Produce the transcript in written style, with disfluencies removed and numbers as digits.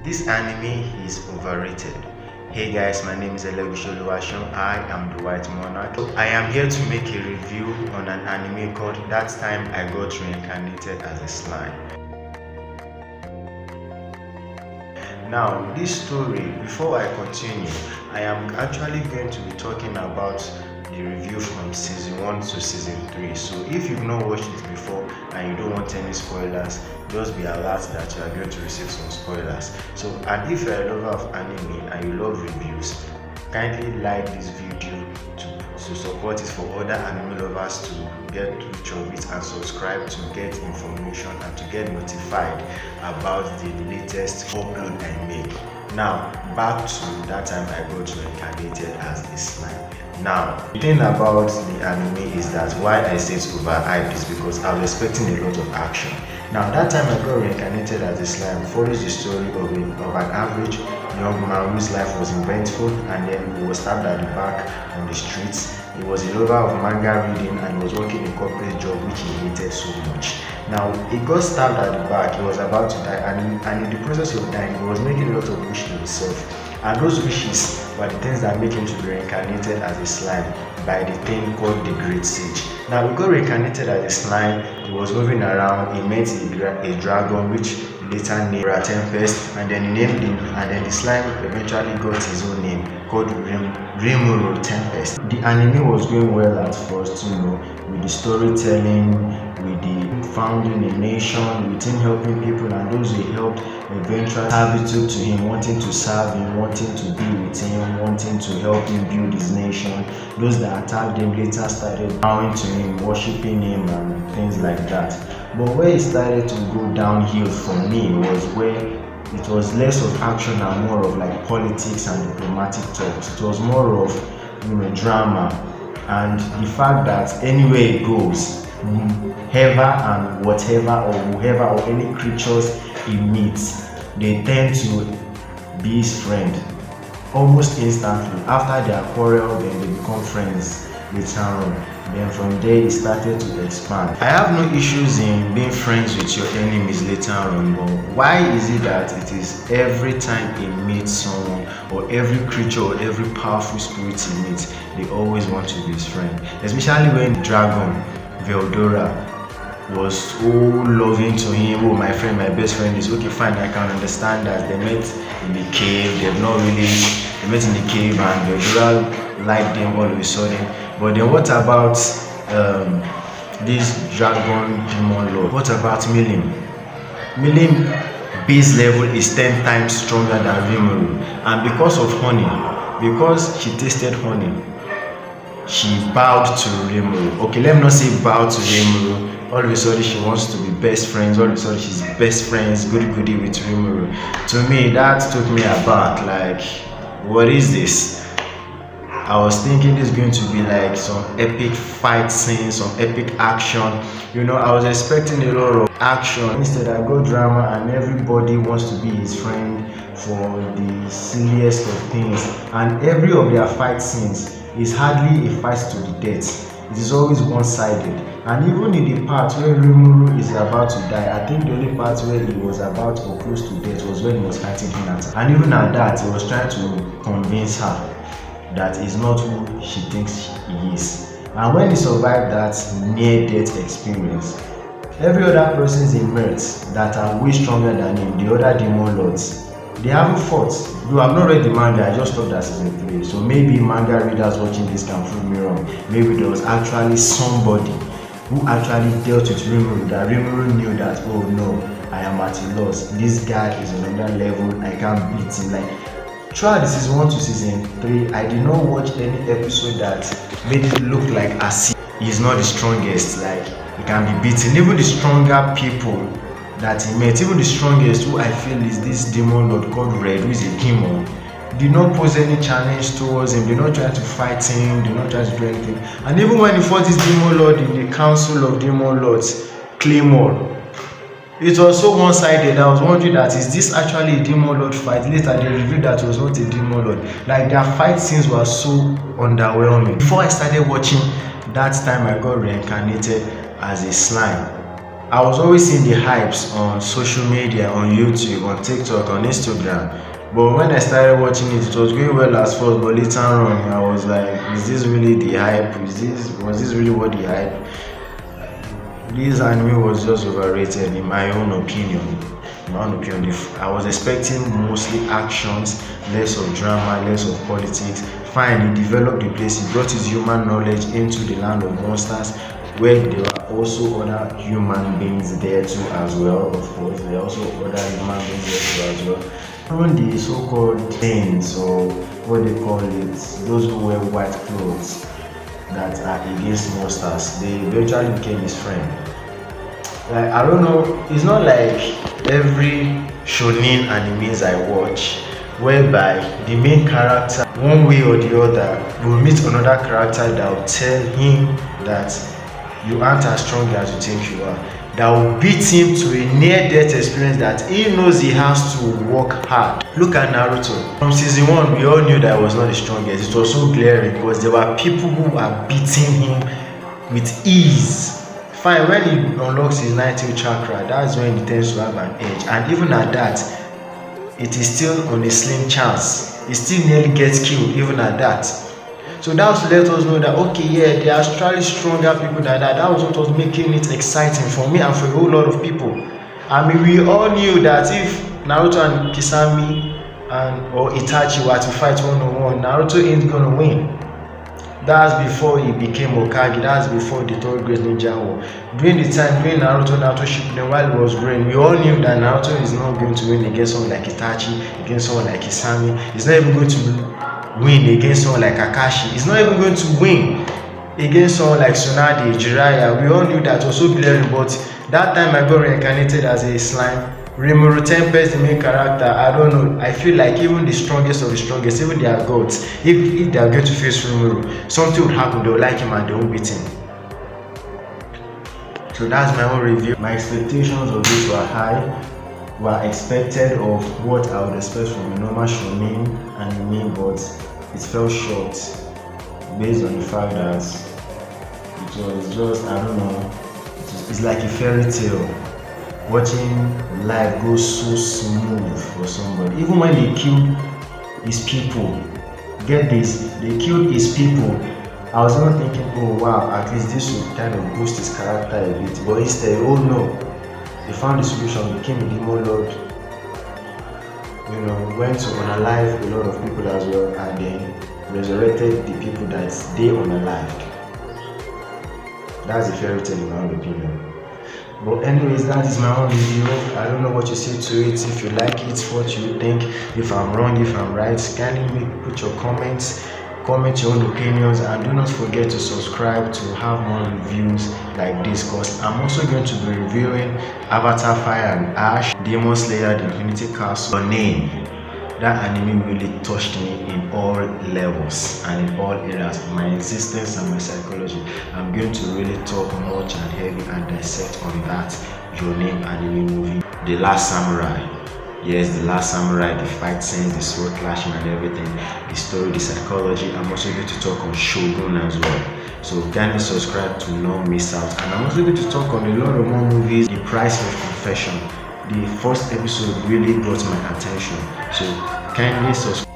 This anime is overrated. Hey guys, my name is Elegusholuwashon. I am the White Monarch. I am here to make a review on an anime called That Time I Got Reincarnated as a Slime. Now, this story, before I continue, I am actually going to be talking about the review from season 1 to season 3. So if you've not watched it before and you don't want any spoilers, just be alert that you are going to receive some spoilers. So, and if you're a lover of anime and you love reviews, kindly like this video to support it for other anime lovers to get reach of it, and subscribe to get information and to get notified about the latest upload I make. Now, back to That Time I Got Reincarnated as a Slime. Now, the thing about the anime is that why I say it's overhyped is because I was expecting a lot of action. Now, That Time I Got Reincarnated as a Slime follows the story of an average young man whose life was eventful, and then he was stabbed at the back on the streets. He was a lover of manga reading and he was working a corporate job which he hated so much. Now, he got stabbed at the back, he was about to die, and in the process of dying, he was making a lot of wishes to himself. And those wishes were the things that make him to be reincarnated as a slime by the thing called the Great Sage. Now, he got reincarnated as a slime, he was moving around, he met a dragon which later named Rimuru Tempest, and then he named him, and then the slime eventually got his own name called Rimuru Tempest. The anime was going well at first, with the storytelling, with the founding a nation, with him helping people, and those he helped eventually servitude to him, wanting to serve him, wanting to be with him, wanting to help him build his nation. Those that attacked him later started bowing to him, worshipping him, and things like that. But where it started to go downhill for me was where it was less of action and more of like politics and diplomatic talks. It was more of drama, and the fact that anywhere it goes, whoever and whatever or whoever or any creatures he meets, they tend to be his friend almost instantly. After their quarrel, then they become friends later on. Then from there it started to expand. I have no issues in being friends with your enemies later on, but why is it that it is every time he meets someone, or every creature or every powerful spirit he meets, they always want to be his friend? Especially when the dragon Veldora was so loving to him. Oh, my friend, my best friend is okay, fine, I can understand that. They met in the cave, they met in the cave, and Veldora liked them all of a sudden. But then what about this dragon demon lord? What about Milim? Milim base level is 10 times stronger than Rimuru, and because of honey, because she tasted honey, she bowed to Rimuru. Okay, let me not say bowed to Rimuru. All of a sudden she wants to be best friends. All of a sudden she's best friends, goody with Rimuru. To me, that took me aback. Like, what is this? I was thinking this is going to be like some epic fight scenes, some epic action. I was expecting a lot of action. Instead, I got drama, and everybody wants to be his friend for the silliest of things. And every of their fight scenes is hardly a fight to the death. It is always one-sided. And even in the part where Rimuru is about to die, I think the only part where he was about or close to death was when he was fighting Hinata. And even at that, he was trying to convince her that he's not who she thinks he is. And when he survived that near-death experience, every other person he met that are way stronger than him, the other demon lords, they haven't fought. Though I've not read the manga, I just thought that season 3. So maybe manga readers watching this can prove me wrong. Maybe there was actually somebody who actually dealt with Rimuru, that Rimuru knew that, oh no, I am at a loss. This guy is on another level, I can't beat him. Like, throughout the season 1 to season 3, I did not watch any episode that made it look like as if he's not the strongest, like he can be beaten. Even the stronger people that he met, even the strongest, who I feel is this demon lord called Red, who is a demon, did not pose any challenge towards him, did not try to fight him, did not try to do anything. And even when he fought this demon lord in the council of demon lords, Claymore, it was so one-sided. I was wondering that, is this actually a demon lord fight? Later they revealed that it was not a demon lord. Like, their fight scenes were so underwhelming. Before I started watching That Time I Got Reincarnated as a Slime, I was always seeing the hypes on social media, on YouTube, on TikTok, on Instagram. But when I started watching it, it was going well as first, but later on, I was like, is this really the hype? Was this really what the hype? This anime was just overrated in my own opinion. I was expecting mostly actions, less of drama, less of politics. Fine, he developed the place, he brought his human knowledge into the land of monsters, where there were also other human beings there too as well. Of course, there are also other human beings there too as well. Even the so-called saints, or what they call it, those who wear white clothes that are against monsters, they eventually became his friend. Like, I don't know, it's not like every shonen animes I watch whereby the main character, one way or the other, will meet another character that will tell him that you aren't as strong as you think you are, that will beat him to a near-death experience that he knows he has to work hard. Look at Naruto. From season 1, we all knew that he was not the strongest. It was so glaring because there were people who were beating him with ease. Fine, when he unlocks his 90th chakra, that's when he tends to have an edge. And even at that, it is still on a slim chance. He still nearly gets killed, even at that. So that was to let us know that, okay, yeah, there are actually stronger people than that. That was what was making it exciting for me and for a whole lot of people. I mean, we all knew that if Naruto and Kisame or Itachi were to fight one-on-one, Naruto ain't gonna win. That's before he became Hokage. That's before the third great ninja war. During Naruto Shippuden, while he was growing, we all knew that Naruto is not going to win against someone like Itachi, against someone like Kisame. He's not even going to win against someone like Kakashi. He's not even going to win against someone like Tsunade, Jiraiya. We all knew that was so glaring, but that time I got reincarnated as a slime. Rimuru Tempest, the main character, I don't know. I feel like even the strongest of the strongest, even their gods, if they are going to face Rimuru, something will happen, they'll like him and they won't beat him. So that's my own review. My expectations of this were high, were expected of what I would expect from a normal shonen anime, but it fell short based on the fact that it was just, I don't know, it's like a fairy tale. Watching life go so smooth for somebody. Even when they killed his people, get this, they killed his people. I was not thinking, oh wow, at least this would kind of boost his character a bit. But instead, oh no, they found the solution, became a demon lord. You know, went to unalive a lot of people as well, and then resurrected the people that they unalived. That's a fairy tale in my own opinion. But anyways, that is my own review. I don't know what you say to it. If you like it, what you think, if I'm wrong, if I'm right, kindly put your comments, comment your own opinions, and do not forget to subscribe to have more reviews like this, because I'm also going to be reviewing Avatar Fire and Ash, Demon Slayer, The Infinity Castle. Your name. That anime really touched me in all levels and in all areas of my existence and my psychology. I'm going to really talk much and heavy and dissect on that Your Name anime movie. The Last Samurai. Yes, The Last Samurai, the fight scenes, the sword clashing and everything, the story, the psychology. I'm also going to talk on Shogun as well. So kindly subscribe to not miss out. And I'm also going to talk on a lot of more movies. The Price of Confession. The first episode really got my attention, so kindly subscribe.